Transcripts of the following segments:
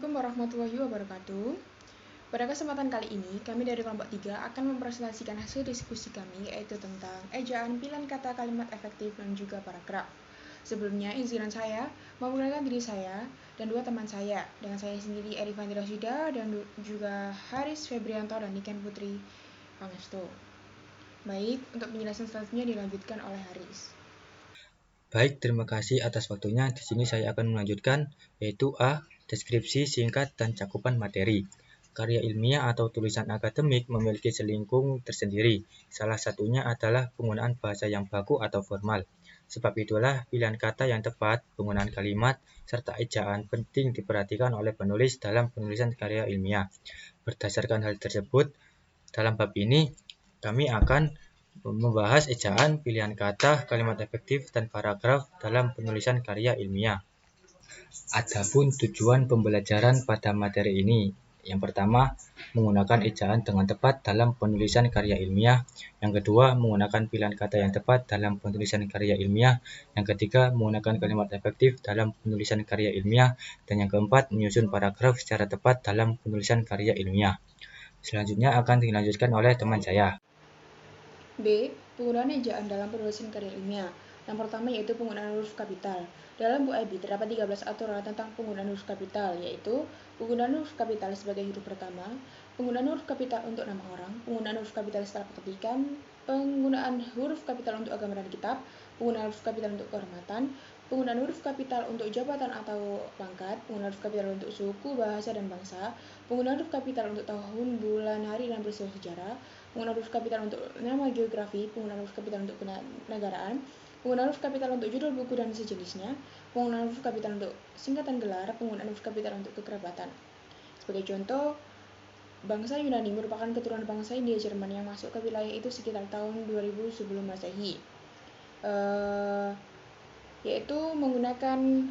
Assalamualaikum warahmatullahi wabarakatuh. Pada kesempatan kali ini, kami dari kelompok 3 akan mempresentasikan hasil diskusi kami, yaitu tentang ejaan, pilihan kata, kalimat efektif, dan juga paragraf. Sebelumnya, izinkan saya memperkenalkan diri saya dan dua teman saya, dengan saya sendiri Erifandi Rashida dan juga Haris Febrianto dan Niken Putri Pangestu. Baik, untuk penjelasan selanjutnya dilanjutkan oleh Haris. Baik, terima kasih atas waktunya. Di sini saya akan melanjutkan, yaitu A. Deskripsi singkat dan cakupan materi. Karya ilmiah atau tulisan akademik memiliki selingkung tersendiri. Salah satunya adalah penggunaan bahasa yang baku atau formal. Sebab itulah pilihan kata yang tepat, penggunaan kalimat, serta ejaan penting diperhatikan oleh penulis dalam penulisan karya ilmiah. Berdasarkan hal tersebut, dalam bab ini kami akan membahas ejaan, pilihan kata, kalimat efektif, dan paragraf dalam penulisan karya ilmiah. Adapun tujuan pembelajaran pada materi ini, yang pertama, menggunakan ejaan dengan tepat dalam penulisan karya ilmiah. Yang kedua, menggunakan pilihan kata yang tepat dalam penulisan karya ilmiah. Yang ketiga, menggunakan kalimat efektif dalam penulisan karya ilmiah. Dan yang keempat, menyusun paragraf secara tepat dalam penulisan karya ilmiah. Selanjutnya akan dilanjutkan oleh teman saya. B. Penggunaan ejaan dalam penulisan karya ilmiah. Yang pertama yaitu penggunaan huruf kapital. Dalam buku IB terdapat 13 aturan tentang penggunaan huruf kapital, yaitu penggunaan huruf kapital sebagai huruf pertama, penggunaan huruf kapital untuk nama orang, penggunaan huruf kapital setelah petikan, penggunaan huruf kapital untuk agama dan kitab, penggunaan huruf kapital untuk kehormatan, penggunaan huruf kapital untuk jabatan atau pangkat, penggunaan huruf kapital untuk suku, bahasa, dan bangsa, penggunaan huruf kapital untuk tahun, bulan, hari, dan peristiwa sejarah, penggunaan huruf kapital untuk nama geografi, penggunaan huruf kapital untuk kenegaraan, penggunaan huruf kapital untuk judul buku dan sejenisnya, penggunaan huruf kapital untuk singkatan gelar, penggunaan huruf kapital untuk kekerabatan. Sebagai contoh, bangsa Yunani merupakan keturunan bangsa India Jerman yang masuk ke wilayah itu sekitar tahun 2000 sebelum Masehi. Yaitu menggunakan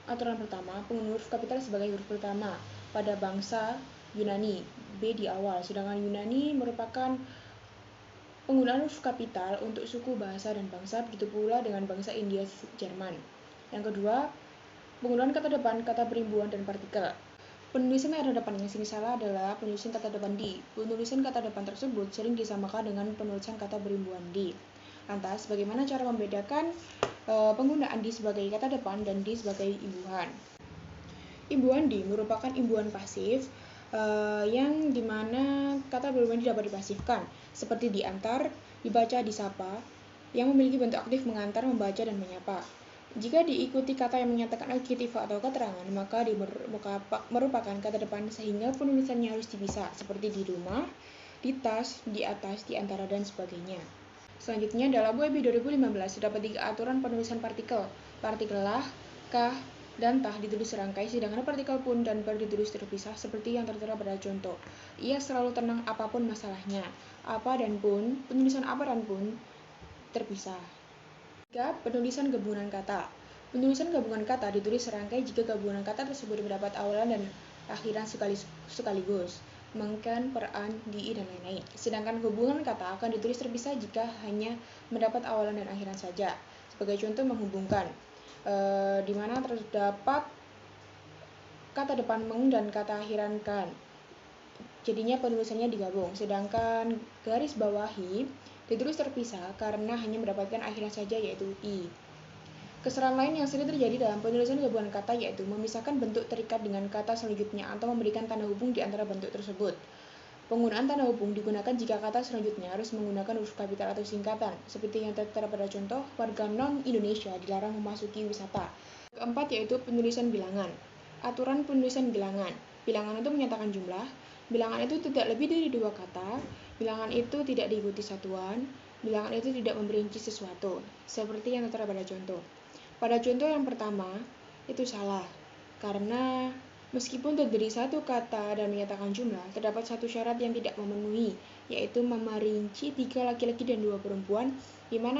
aturan pertama, penggunaan huruf kapital sebagai huruf pertama pada bangsa Yunani, B di awal, sedangkan Yunani merupakan penggunaan huruf kapital untuk suku, bahasa, dan bangsa, begitu pula dengan bangsa India Jerman. Yang kedua, penggunaan kata depan, kata perimbuhan, dan partikel. Penulisan kata depan yang sini salah adalah penulisan kata depan di. Penulisan kata depan tersebut sering disamakan dengan penulisan kata perimbuhan di. Lantas, bagaimana cara membedakan penggunaan di sebagai kata depan dan di sebagai imbuhan? Imbuhan di merupakan imbuhan pasif yang dimana kata perimbuhan di dapat dipasifkan, seperti diantar, dibaca, disapa, yang memiliki bentuk aktif mengantar, membaca, dan menyapa. Jika diikuti kata yang menyatakan adjektif atau keterangan, maka merupakan kata depan sehingga penulisannya harus dipisah, seperti di rumah, di tas, di atas, di antara, dan sebagainya. Selanjutnya, dalam UEB 2015 terdapat 3 aturan penulisan partikel. Partikel lah, kah, dan tah ditulis serangkai, sedangkan partikel pun dan ber ditulis terpisah seperti yang tertera pada contoh. Ia selalu tenang apapun masalahnya. Apa dan pun, penulisan apa dan pun terpisah. 3. Penulisan gabungan kata. Penulisan gabungan kata ditulis serangkai jika gabungan kata tersebut mendapat awalan dan akhiran sekaligus. Mengkan, peran, di, dan lain-lain. Sedangkan hubungan kata akan ditulis terpisah jika hanya mendapat awalan dan akhiran saja. Sebagai contoh, menghubungkan, di mana terdapat kata depan meng dan kata akhiran kan. Jadinya penulisannya digabung. Sedangkan garis bawahi ditulis terpisah karena hanya mendapatkan akhiran saja, yaitu i. Kesalahan lain yang sering terjadi dalam penulisan gabungan kata yaitu memisahkan bentuk terikat dengan kata selanjutnya atau memberikan tanda hubung di antara bentuk tersebut. Penggunaan tanda hubung digunakan jika kata selanjutnya harus menggunakan huruf kapital atau singkatan, seperti yang tertera pada contoh, warga non-Indonesia dilarang memasuki wisata. Keempat yaitu penulisan bilangan. Aturan penulisan bilangan. Bilangan itu menyatakan jumlah. Bilangan itu tidak lebih dari 2 kata. Bilangan itu tidak diikuti satuan. Bilangan itu tidak memperinci sesuatu, seperti yang tertera pada contoh. Pada contoh yang pertama, itu salah, karena meskipun terdiri satu kata dan menyatakan jumlah, terdapat satu syarat yang tidak memenuhi, yaitu memerinci 3 laki-laki dan 2 perempuan, di mana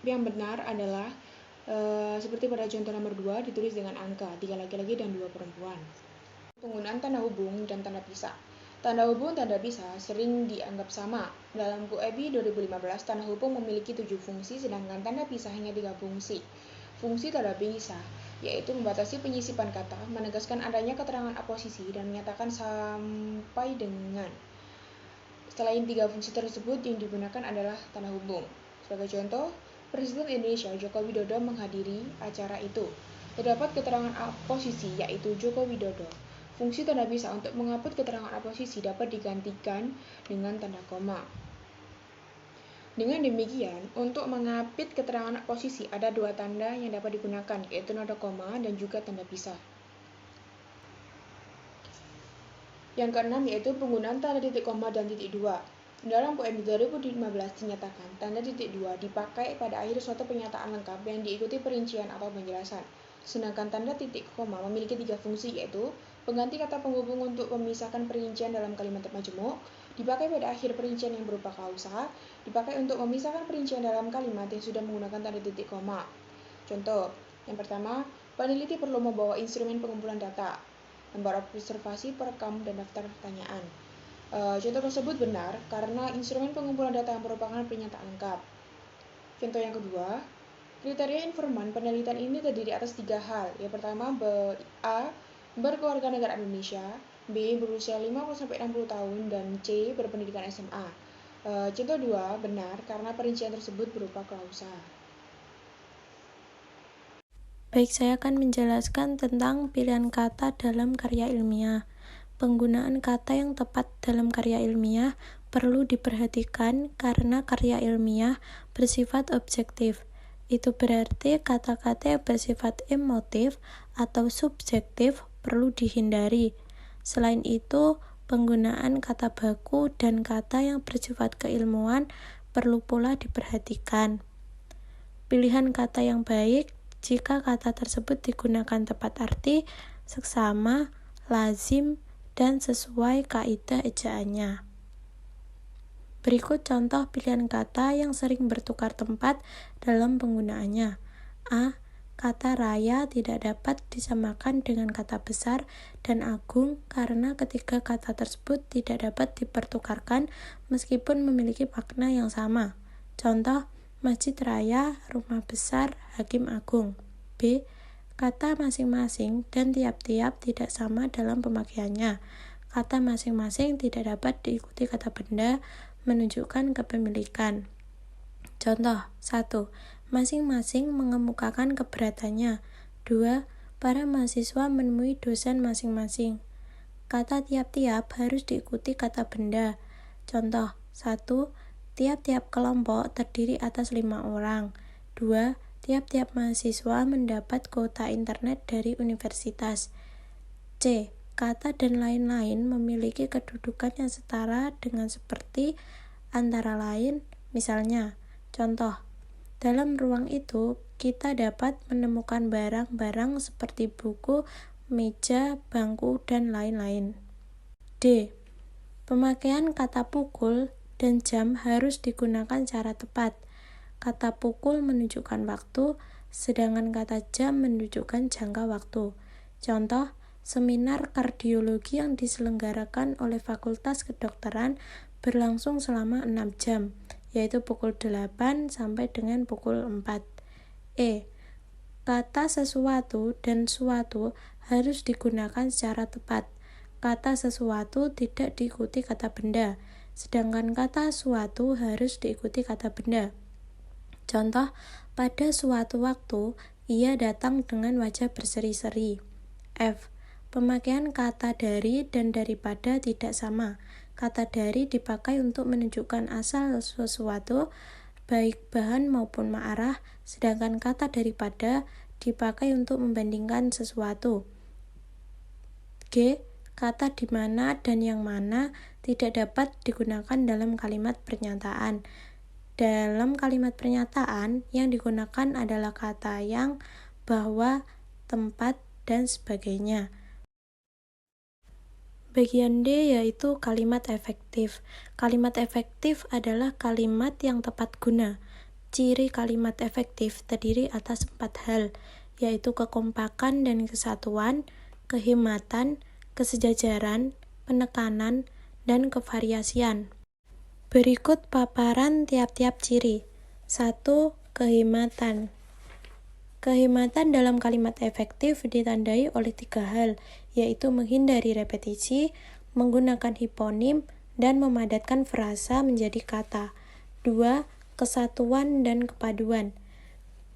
yang benar adalah seperti pada contoh nomor 2 ditulis dengan angka 3 laki-laki dan 2 perempuan. Penggunaan tanda hubung dan tanda pisah. Tanda hubung dan tanda pisah sering dianggap sama. Dalam UEB 2015, tanda hubung memiliki 7 fungsi, sedangkan tanda pisah hanya 3 fungsi. Fungsi tanda pisah yaitu membatasi penyisipan kata, menegaskan adanya keterangan aposisi, dan menyatakan sampai dengan. Selain 3 fungsi tersebut, yang digunakan adalah tanda hubung. Sebagai contoh, Presiden Indonesia Joko Widodo menghadiri acara itu. Terdapat keterangan aposisi, yaitu Joko Widodo. Fungsi tanda bisa untuk menghapus keterangan aposisi dapat digantikan dengan tanda koma. Dengan demikian, untuk mengapit keterangan posisi ada 2 tanda yang dapat digunakan, yaitu nada koma dan juga tanda pisah. Yang keenam yaitu penggunaan tanda titik koma dan titik 2. Dalam PMI 2015 dinyatakan tanda titik 2 dipakai pada akhir suatu pernyataan lengkap yang diikuti perincian atau penjelasan. Sedangkan tanda titik koma memiliki 3 fungsi, yaitu pengganti kata penghubung untuk memisahkan perincian dalam kalimat majemuk, dipakai pada akhir perincian yang berupa klausa, dipakai untuk memisahkan perincian dalam kalimat yang sudah menggunakan tanda titik koma. Contoh, yang pertama, peneliti perlu membawa instrumen pengumpulan data, lembar observasi, perekam, dan daftar pertanyaan. Contoh tersebut benar karena instrumen pengumpulan data merupakan pernyataan lengkap. Contoh yang kedua, kriteria informan penelitian ini terdiri atas 3 hal. Yang pertama, A. Berkeluarga negara Indonesia, B. Berusia 50-60 tahun, dan C. Berpendidikan SMA. Contoh 2, benar karena perincian tersebut berupa klausa. Baik, saya akan menjelaskan tentang pilihan kata dalam karya ilmiah. Penggunaan kata yang tepat dalam karya ilmiah perlu diperhatikan karena karya ilmiah bersifat objektif. Itu berarti kata-kata yang bersifat emotif atau subjektif perlu dihindari. Selain itu, penggunaan kata baku dan kata yang bersifat keilmuan perlu pula diperhatikan. Pilihan kata yang baik jika kata tersebut digunakan tepat arti, seksama, lazim, dan sesuai kaidah ejaannya. Berikut contoh pilihan kata yang sering bertukar tempat dalam penggunaannya. A. Kata raya tidak dapat disamakan dengan kata besar dan agung karena ketiga kata tersebut tidak dapat dipertukarkan meskipun memiliki makna yang sama. Contoh, masjid raya, rumah besar, hakim agung. B. Kata masing-masing dan tiap-tiap tidak sama dalam pemakaiannya. Kata masing-masing tidak dapat diikuti kata benda menunjukkan kepemilikan. Contoh 1. Masing-masing mengemukakan keberatannya. 2. Para mahasiswa menemui dosen masing-masing. Kata tiap-tiap harus diikuti kata benda. Contoh 1. Tiap-tiap kelompok terdiri atas 5 orang. 2. Tiap-tiap mahasiswa mendapat kuota internet dari universitas. C. Kata dan lain-lain memiliki kedudukan yang setara dengan seperti antara lain, misalnya. Contoh, dalam ruang itu kita dapat menemukan barang-barang seperti buku, meja, bangku, dan lain-lain. D. Pemakaian kata pukul dan jam harus digunakan secara tepat. Kata pukul menunjukkan waktu, sedangkan kata jam menunjukkan jangka waktu. Contoh, seminar kardiologi yang diselenggarakan oleh Fakultas Kedokteran berlangsung selama 6 jam, yaitu pukul 8 sampai dengan pukul 4. E. Kata sesuatu dan suatu harus digunakan secara tepat. Kata sesuatu tidak diikuti kata benda, sedangkan kata suatu harus diikuti kata benda. Contoh, pada suatu waktu, ia datang dengan wajah berseri-seri. F. Pemakaian kata dari dan daripada tidak sama. Kata dari dipakai untuk menunjukkan asal sesuatu, baik bahan maupun ma'arah, sedangkan kata daripada dipakai untuk membandingkan sesuatu. G. Kata di mana dan yang mana tidak dapat digunakan dalam kalimat pernyataan. Dalam kalimat pernyataan, yang digunakan adalah kata yang, bahwa, tempat, dan sebagainya. Bagian D yaitu kalimat efektif. Kalimat efektif adalah kalimat yang tepat guna. Ciri kalimat efektif terdiri atas 4 hal, yaitu kekompakan dan kesatuan, kehematan, kesejajaran, penekanan, dan kevariasian. Berikut paparan tiap-tiap ciri. 1. Kehematan. Kehematan dalam kalimat efektif ditandai oleh 3 hal, yaitu menghindari repetisi, menggunakan hiponim, dan memadatkan frasa menjadi kata. 2. Kesatuan dan kepaduan.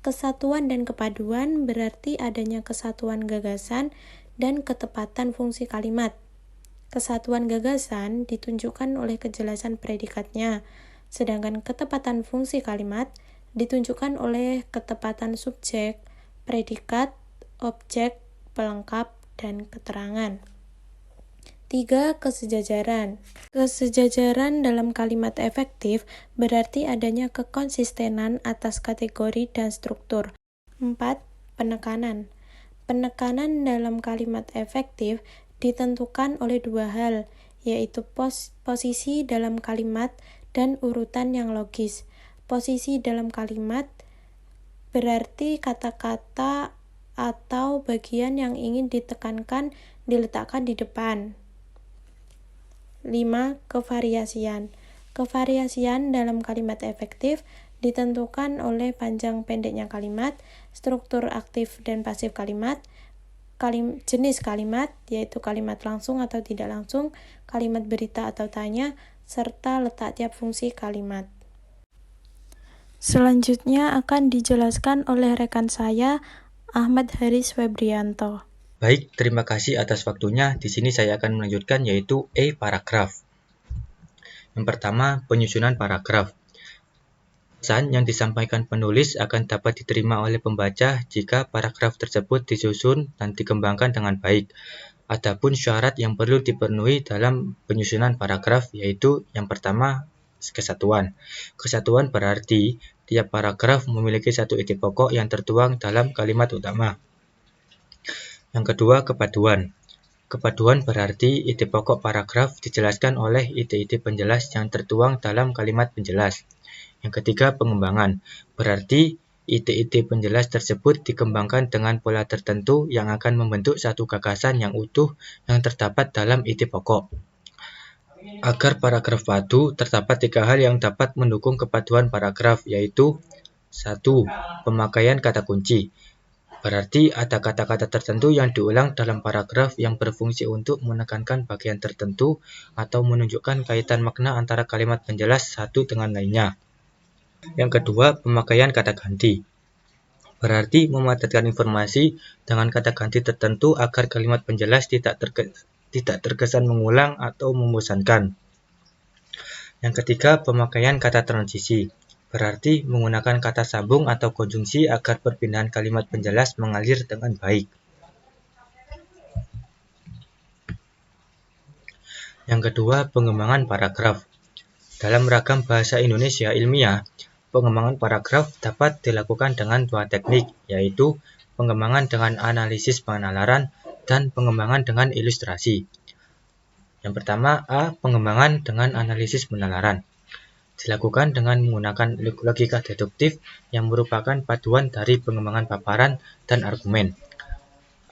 Kesatuan dan kepaduan berarti adanya kesatuan gagasan dan ketepatan fungsi kalimat. Kesatuan gagasan ditunjukkan oleh kejelasan predikatnya, sedangkan ketepatan fungsi kalimat ditunjukkan oleh ketepatan subjek, predikat, objek, pelengkap, dan keterangan. 3. Kesejajaran. Kesejajaran dalam kalimat efektif berarti adanya kekonsistenan atas kategori dan struktur. 4. Penekanan. Penekanan dalam kalimat efektif ditentukan oleh 2 hal, yaitu posisi dalam kalimat dan urutan yang logis. Posisi dalam kalimat berarti kata-kata atau bagian yang ingin ditekankan diletakkan di depan. 5. Kevariasian. Kevariasian dalam kalimat efektif ditentukan oleh panjang pendeknya kalimat, struktur aktif dan pasif kalimat, jenis kalimat, yaitu kalimat langsung atau tidak langsung, kalimat berita atau tanya, serta letak tiap fungsi kalimat. Selanjutnya akan dijelaskan oleh rekan saya, Ahmad Haris Febrianto. Baik, terima kasih atas waktunya. Di sini saya akan melanjutkan yaitu paragraf. Yang pertama, penyusunan paragraf. Pesan yang disampaikan penulis akan dapat diterima oleh pembaca jika paragraf tersebut disusun dan dikembangkan dengan baik. Adapun syarat yang perlu dipenuhi dalam penyusunan paragraf yaitu yang pertama, kesatuan. Kesatuan berarti tiap paragraf memiliki satu ide pokok yang tertuang dalam kalimat utama. Yang kedua, kepaduan. Kepaduan berarti ide pokok paragraf dijelaskan oleh ide-ide penjelas yang tertuang dalam kalimat penjelas. Yang ketiga, pengembangan. Berarti ide-ide penjelas tersebut dikembangkan dengan pola tertentu yang akan membentuk satu gagasan yang utuh yang terdapat dalam ide pokok. Agar paragraf padu, terdapat 3 hal yang dapat mendukung kepaduan paragraf, yaitu 1. Pemakaian kata kunci. Berarti ada kata-kata tertentu yang diulang dalam paragraf yang berfungsi untuk menekankan bagian tertentu atau menunjukkan kaitan makna antara kalimat penjelas satu dengan lainnya. Yang kedua, pemakaian kata ganti. Berarti memadatkan informasi dengan kata ganti tertentu agar kalimat penjelas tidak terkesan mengulang atau membosankan. Yang ketiga, pemakaian kata transisi. Berarti menggunakan kata sambung atau konjungsi agar perpindahan kalimat penjelas mengalir dengan baik. Yang kedua, pengembangan paragraf. Dalam ragam bahasa Indonesia ilmiah, pengembangan paragraf dapat dilakukan dengan 2 teknik, yaitu pengembangan dengan analisis penalaran dan pengembangan dengan ilustrasi. Yang pertama, A. Pengembangan dengan analisis penalaran. Dilakukan dengan menggunakan logika deduktif yang merupakan paduan dari pengembangan paparan dan argumen.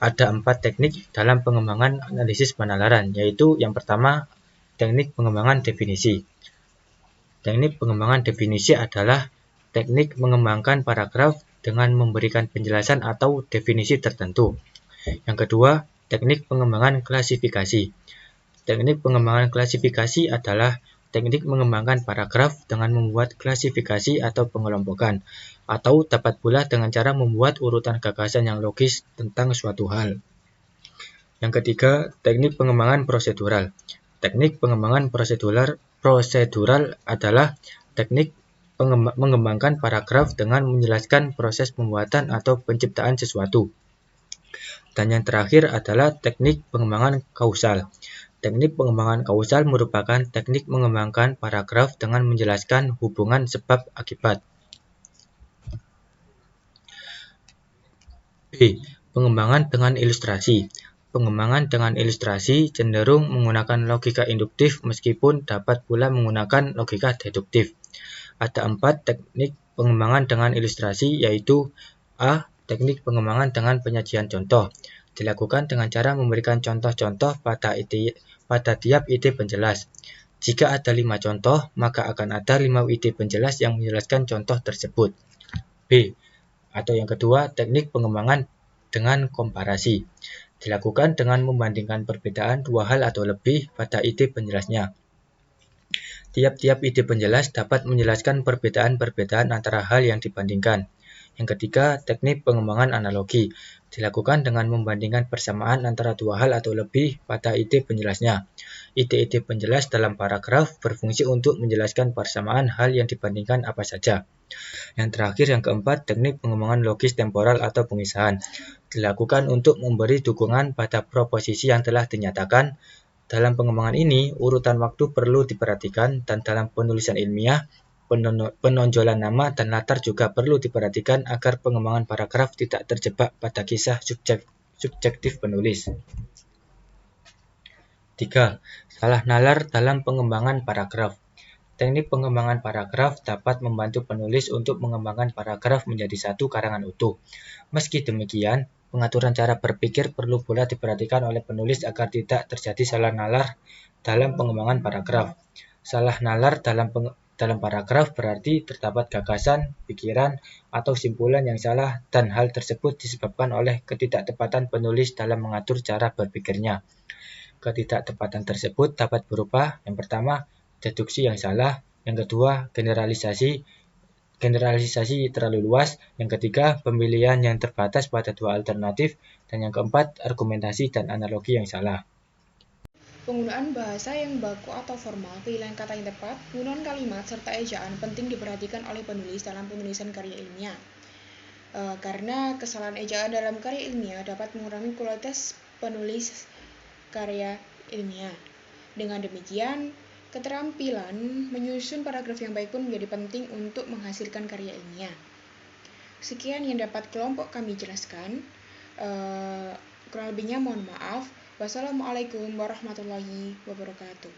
Ada 4 teknik dalam pengembangan analisis penalaran, yaitu yang pertama, teknik pengembangan definisi. Teknik pengembangan definisi adalah teknik mengembangkan paragraf dengan memberikan penjelasan atau definisi tertentu. Yang kedua, teknik pengembangan klasifikasi. Teknik pengembangan klasifikasi adalah teknik mengembangkan paragraf dengan membuat klasifikasi atau pengelompokan, atau dapat pula dengan cara membuat urutan gagasan yang logis tentang suatu hal. Yang ketiga, teknik pengembangan prosedural. Teknik pengembangan prosedural adalah teknik mengembangkan paragraf dengan menjelaskan proses pembuatan atau penciptaan sesuatu. Dan yang terakhir adalah teknik pengembangan kausal. Teknik pengembangan kausal merupakan teknik mengembangkan paragraf dengan menjelaskan hubungan sebab akibat. B. Pengembangan dengan ilustrasi. Pengembangan dengan ilustrasi cenderung menggunakan logika induktif meskipun dapat pula menggunakan logika deduktif. Ada 4 teknik pengembangan dengan ilustrasi, yaitu A. Teknik pengembangan dengan penyajian contoh. Dilakukan dengan cara memberikan contoh-contoh pada tiap ide penjelas. Jika ada 5 contoh, maka akan ada 5 ide penjelas yang menjelaskan contoh tersebut. B. Atau yang kedua, teknik pengembangan dengan komparasi. Dilakukan dengan membandingkan perbedaan dua hal atau lebih pada ide penjelasnya. Tiap-tiap ide penjelas dapat menjelaskan perbedaan-perbedaan antara hal yang dibandingkan. Yang ketiga, teknik pengembangan analogi. Dilakukan dengan membandingkan persamaan antara dua hal atau lebih pada ide penjelasnya. Ide-ide penjelas dalam paragraf berfungsi untuk menjelaskan persamaan hal yang dibandingkan apa saja. Yang terakhir, yang keempat, teknik pengembangan logis temporal atau pemisahan. Dilakukan untuk memberi dukungan pada proposisi yang telah dinyatakan. Dalam pengembangan ini, urutan waktu perlu diperhatikan dan dalam penulisan ilmiah, penonjolan nama dan latar juga perlu diperhatikan agar pengembangan paragraf tidak terjebak pada kisah subjektif penulis. 3. Salah nalar dalam pengembangan paragraf. Teknik pengembangan paragraf dapat membantu penulis untuk mengembangkan paragraf menjadi satu karangan utuh. Meski demikian, pengaturan cara berpikir perlu pula diperhatikan oleh penulis agar tidak terjadi salah nalar dalam pengembangan paragraf. Salah nalar dalam paragraf berarti terdapat gagasan, pikiran, atau simpulan yang salah dan hal tersebut disebabkan oleh ketidaktepatan penulis dalam mengatur cara berpikirnya. Ketidaktepatan tersebut dapat berupa, yang pertama, deduksi yang salah, yang kedua, generalisasi terlalu luas, yang ketiga, pemilihan yang terbatas pada dua alternatif, dan yang keempat, argumentasi dan analogi yang salah. Penggunaan bahasa yang baku atau formal, pilihan kata yang tepat, penggunaan kalimat, serta ejaan penting diperhatikan oleh penulis dalam penulisan karya ilmiah. Karena kesalahan ejaan dalam karya ilmiah dapat mengurangi kualitas penulis karya ilmiah. Dengan demikian, keterampilan menyusun paragraf yang baik pun menjadi penting untuk menghasilkan karya ilmiah. Sekian yang dapat kelompok kami jelaskan. Kurang lebihnya mohon maaf. Wassalamualaikum warahmatullahi wabarakatuh.